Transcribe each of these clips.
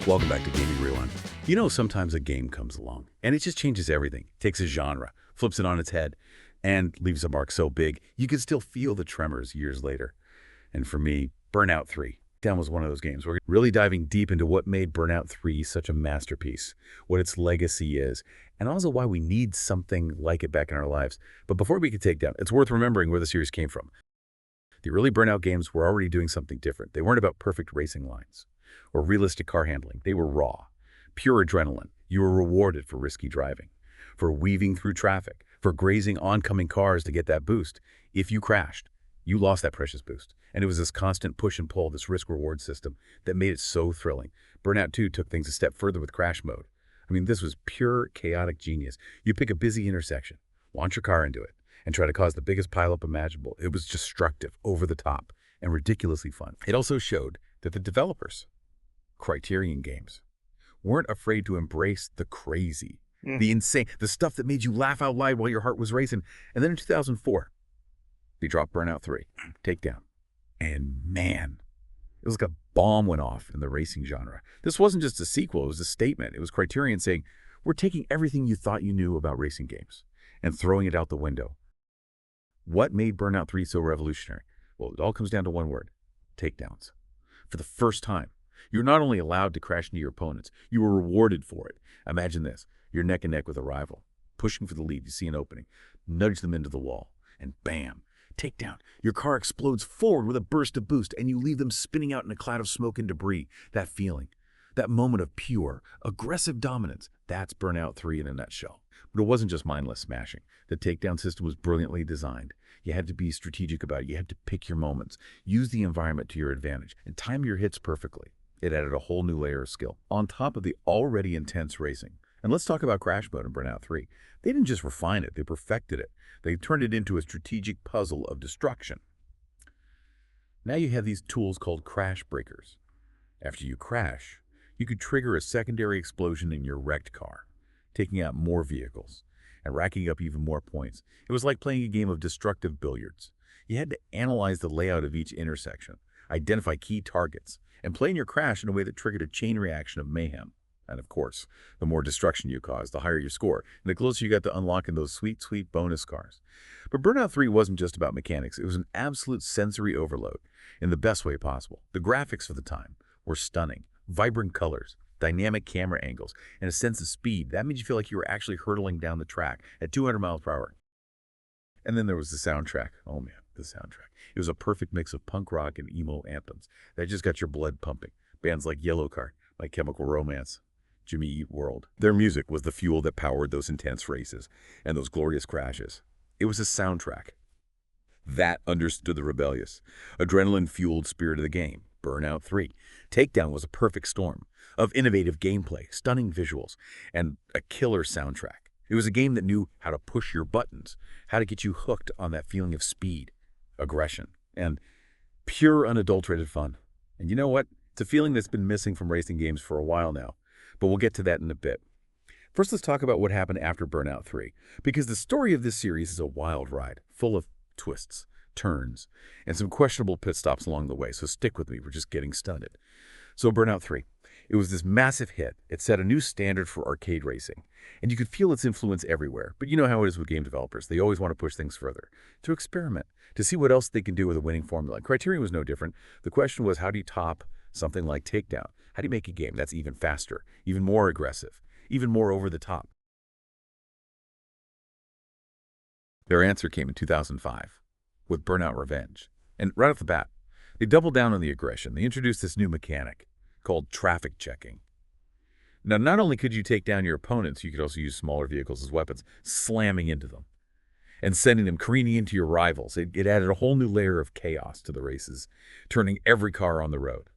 Welcome back to Gaming Rewind. You know, sometimes a game comes along, and it just changes everything. Takes a genre, flips it on its head, and leaves a mark so big, you can still feel the tremors years later. And for me, Burnout 3. Down was one of those games. We're really diving deep into what made Burnout 3 such a masterpiece, what its legacy is, and also why we need something like it back in our lives. But before we can take down, it's worth remembering where the series came from. The early Burnout games were already doing something different. They weren't about perfect racing lines or realistic car handling. They were raw, pure adrenaline. You were rewarded for risky driving, for weaving through traffic, for grazing oncoming cars to get that boost. If you crashed, you lost that precious boost. And it was this constant push and pull, this risk-reward system that made it so thrilling. Burnout 2 took things a step further with crash mode. I mean, this was pure chaotic genius. You pick a busy intersection, launch your car into it, and try to cause the biggest pileup imaginable. It was destructive, over the top, and ridiculously fun. It also showed that the developers, Criterion Games, weren't afraid to embrace the crazy, the insane, the stuff that made you laugh out loud while your heart was racing. And then in 2004, they dropped Burnout 3, Takedown. And man, it was like a bomb went off in the racing genre. This wasn't just a sequel, it was a statement. It was Criterion saying, we're taking everything you thought you knew about racing games and throwing it out the window. What made Burnout 3 so revolutionary? Well, it all comes down to one word: takedowns. For the first time, you're not only allowed to crash into your opponents, you were rewarded for it. Imagine this: you're neck and neck with a rival, pushing for the lead. You see an opening, nudge them into the wall, and bam, takedown. Your car explodes forward with a burst of boost, and you leave them spinning out in a cloud of smoke and debris. That feeling, that moment of pure, aggressive dominance, that's Burnout 3 in a nutshell. But it wasn't just mindless smashing. The takedown system was brilliantly designed. You had to be strategic about it. You had to pick your moments, use the environment to your advantage, and time your hits perfectly. It added a whole new layer of skill on top of the already intense racing. And let's talk about crash mode in Burnout 3. They didn't just refine it, they perfected it. They turned it into a strategic puzzle of destruction. Now you have these tools called crash breakers. After you crash, you could trigger a secondary explosion in your wrecked car, taking out more vehicles and racking up even more points. It was like playing a game of destructive billiards. You had to analyze the layout of each intersection, identify key targets, and plan your crash in a way that triggered a chain reaction of mayhem. And of course, the more destruction you cause, the higher your score, and the closer you got to unlocking those sweet, sweet bonus cars. But Burnout 3 wasn't just about mechanics. It was an absolute sensory overload in the best way possible. The graphics for the time were stunning. Vibrant colors, dynamic camera angles, and a sense of speed. That made you feel like you were actually hurtling down the track at 200 miles per hour. And then there was the soundtrack. Oh man, the soundtrack. It was a perfect mix of punk rock and emo anthems that just got your blood pumping. Bands like Yellowcard, My Chemical Romance, Jimmy Eat World. Their music was the fuel that powered those intense races and those glorious crashes. It was a soundtrack that understood the rebellious, adrenaline-fueled spirit of the game. Burnout 3. Takedown was a perfect storm of innovative gameplay, stunning visuals, and a killer soundtrack. It was a game that knew how to push your buttons, how to get you hooked on that feeling of speed, aggression, and pure unadulterated fun. And you know what? It's a feeling that's been missing from racing games for a while now, but we'll get to that in a bit. First, let's talk about what happened after Burnout 3, because the story of this series is a wild ride, full of twists, turns, and some questionable pit stops along the way, so stick with me, we're just getting started. So Burnout 3, it was this massive hit. It set a new standard for arcade racing, and you could feel its influence everywhere. But you know how it is with game developers. They always want to push things further, to experiment, to see what else they can do with a winning formula. Criterion was no different. The question was, how do you top something like Takedown? How do you make a game that's even faster, even more aggressive, even more over the top? Their answer came in 2005 with Burnout Revenge. And right off the bat, they doubled down on the aggression. They introduced this new mechanic called traffic checking. Now, not only could you take down your opponents, you could also use smaller vehicles as weapons, slamming into them and sending them careening into your rivals. It added a whole new layer of chaos to the races, turning every car on the road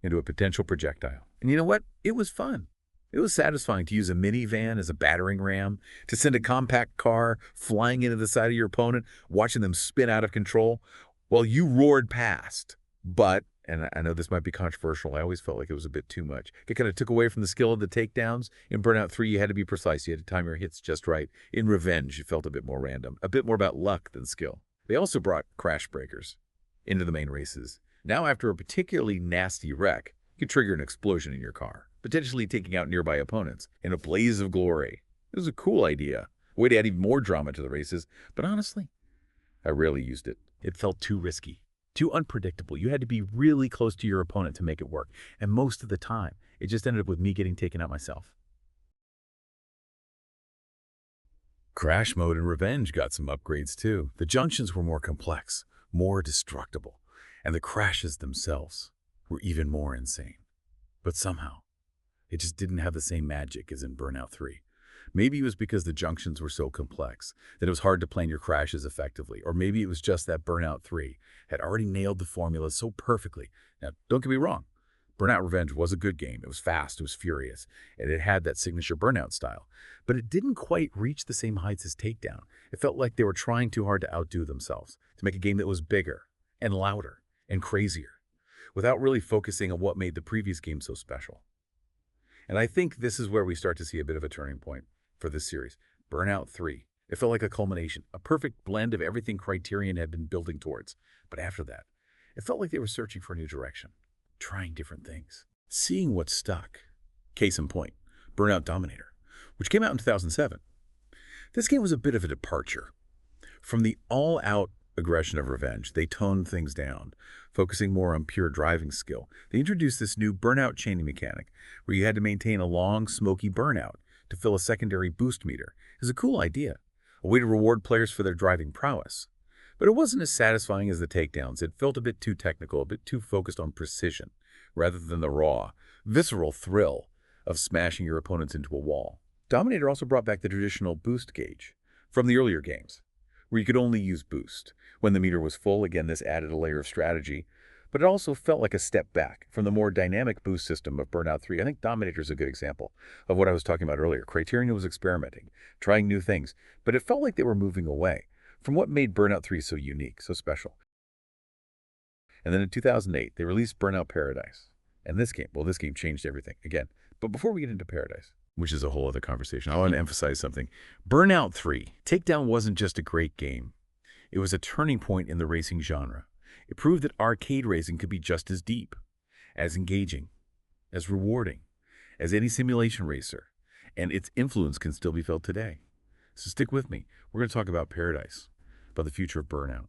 into a potential projectile. And you know what? It was fun. It was satisfying to use a minivan as a battering ram, to send a compact car flying into the side of your opponent, watching them spin out of control while you roared past. But, and I know this might be controversial, I always felt like it was a bit too much. It kind of took away from the skill of the takedowns. In Burnout 3, you had to be precise. You had to time your hits just right. In Revenge, it felt a bit more random, a bit more about luck than skill. They also brought crash breakers into the main races. Now, after a particularly nasty wreck, you could trigger an explosion in your car. potentially taking out nearby opponents in a blaze of glory. It was a cool idea, a way to add even more drama to the races, but honestly, I rarely used it. It felt too risky, too unpredictable. You had to be really close to your opponent to make it work, and most of the time, it just ended up with me getting taken out myself. Crash Mode and Revenge got some upgrades too. The junctions were more complex, more destructible, and the crashes themselves were even more insane. But somehow, it just didn't have the same magic as in Burnout 3. Maybe it was because the junctions were so complex that it was hard to plan your crashes effectively, or maybe it was just that Burnout 3 had already nailed the formula so perfectly. Now, don't get me wrong, Burnout Revenge was a good game. It was fast, it was furious, and it had that signature Burnout style. But it didn't quite reach the same heights as Takedown. It felt like they were trying too hard to outdo themselves, to make a game that was bigger and louder and crazier, without really focusing on what made the previous game so special. And I think this is where we start to see a bit of a turning point for this series. Burnout 3. It felt like a culmination, a perfect blend of everything Criterion had been building towards. But after that, it felt like they were searching for a new direction, trying different things, seeing what stuck. Case in point, Burnout Dominator, which came out in 2007. This game was a bit of a departure. From the all-out aggression of Revenge, they toned things down, focusing more on pure driving skill. They introduced this new burnout chaining mechanic, where you had to maintain a long, smoky burnout to fill a secondary boost meter. It was a cool idea, a way to reward players for their driving prowess. But it wasn't as satisfying as the takedowns. It felt a bit too technical, a bit too focused on precision, rather than the raw, visceral thrill of smashing your opponents into a wall. Dominator also brought back the traditional boost gauge from the earlier games, where you could only use boost when the meter was full. Again, this added a layer of strategy, but it also felt like a step back from the more dynamic boost system of Burnout 3. I think Dominator is a good example of what I was talking about earlier. Criterion was experimenting, trying new things, but it felt like they were moving away from what made Burnout 3 so unique, so special. And then in 2008, they released Burnout Paradise. And this game changed everything again. But before we get into Paradise, which is a whole other conversation, I want to emphasize something. Burnout 3, Takedown wasn't just a great game. It was a turning point in the racing genre. It proved that arcade racing could be just as deep, as engaging, as rewarding as any simulation racer, and its influence can still be felt today. So stick with me. We're going to talk about Paradise, about the future of Burnout,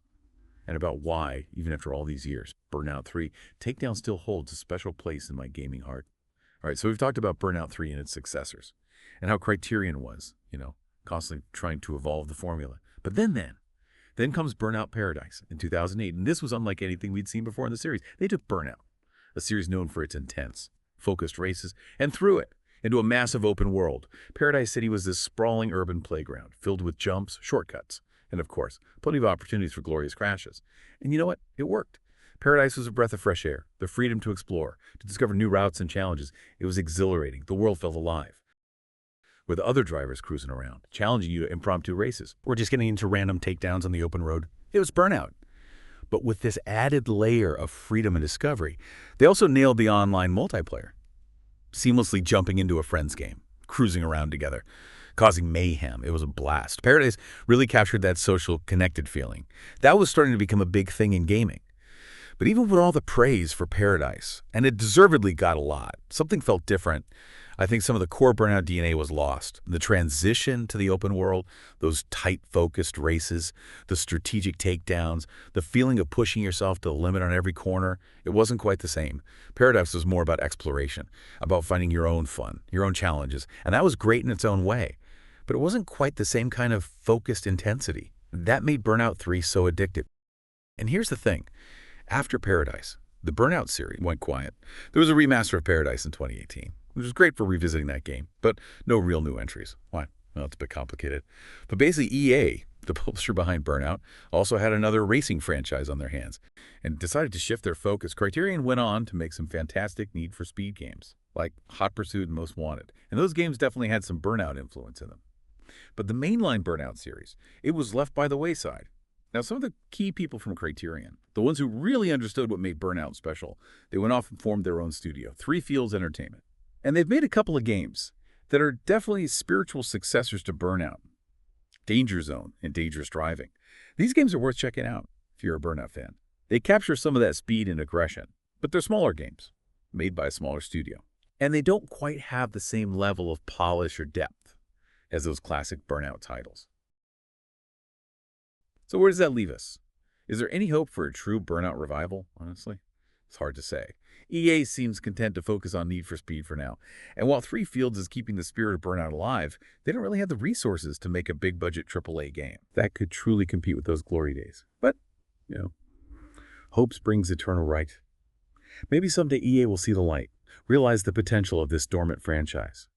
and about why, even after all these years, Burnout 3, Takedown still holds a special place in my gaming heart. All right, so we've talked about Burnout 3 and its successors, and how Criterion was, constantly trying to evolve the formula. But then comes Burnout Paradise in 2008, and this was unlike anything we'd seen before in the series. They took Burnout, a series known for its intense, focused races, and threw it into a massive open world. Paradise City was this sprawling urban playground filled with jumps, shortcuts, and of course, plenty of opportunities for glorious crashes. And you know what? It worked. Paradise was a breath of fresh air, the freedom to explore, to discover new routes and challenges. It was exhilarating. The world felt alive, with other drivers cruising around, challenging you to impromptu races, or just getting into random takedowns on the open road. It was Burnout. But with this added layer of freedom and discovery, they also nailed the online multiplayer, seamlessly jumping into a friend's game, cruising around together, causing mayhem. It was a blast. Paradise really captured that social connected feeling. That was starting to become a big thing in gaming. But even with all the praise for Paradise, and it deservedly got a lot, something felt different. I think some of the core Burnout DNA was lost. The transition to the open world, those tight, focused races, the strategic takedowns, the feeling of pushing yourself to the limit on every corner, it wasn't quite the same. Paradise was more about exploration, about finding your own fun, your own challenges, and that was great in its own way. But it wasn't quite the same kind of focused intensity. That made Burnout 3 so addictive. And here's the thing. After Paradise, the Burnout series went quiet. There was a remaster of Paradise in 2018, which was great for revisiting that game, but no real new entries. Why? Well, it's a bit complicated. But basically, EA, the publisher behind Burnout, also had another racing franchise on their hands and decided to shift their focus. Criterion went on to make some fantastic Need for Speed games, like Hot Pursuit and Most Wanted. And those games definitely had some Burnout influence in them. But the mainline Burnout series, it was left by the wayside. Now, some of the key people from Criterion, the ones who really understood what made Burnout special, they went off and formed their own studio, Three Fields Entertainment. And they've made a couple of games that are definitely spiritual successors to Burnout, Danger Zone and Dangerous Driving. These games are worth checking out if you're a Burnout fan. They capture some of that speed and aggression, but they're smaller games, made by a smaller studio. And they don't quite have the same level of polish or depth as those classic Burnout titles. So where does that leave us? Is there any hope for a true Burnout revival, honestly? It's hard to say. EA seems content to focus on Need for Speed for now. And while Three Fields is keeping the spirit of Burnout alive, they don't really have the resources to make a big-budget AAA game that could truly compete with those glory days. But, hope springs eternal, right? Maybe someday EA will see the light, realize the potential of this dormant franchise,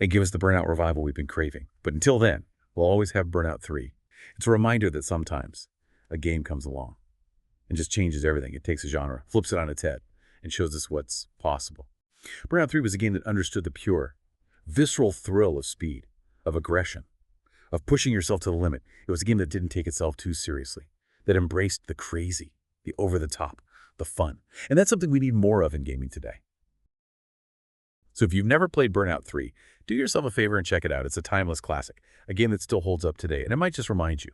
and give us the Burnout revival we've been craving. But until then, we'll always have Burnout 3. It's a reminder that sometimes a game comes along and just changes everything. It takes a genre, flips it on its head, and shows us what's possible. Burnout 3 was a game that understood the pure, visceral thrill of speed, of aggression, of pushing yourself to the limit. It was a game that didn't take itself too seriously, that embraced the crazy, the over-the-top, the fun. And that's something we need more of in gaming today. So if you've never played Burnout 3, do yourself a favor and check it out. It's a timeless classic, a game that still holds up today, and it might just remind you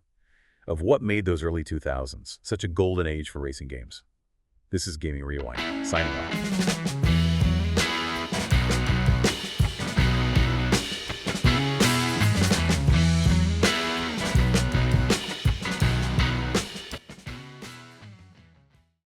of what made those early 2000s such a golden age for racing games. This is Gaming Rewind, signing off.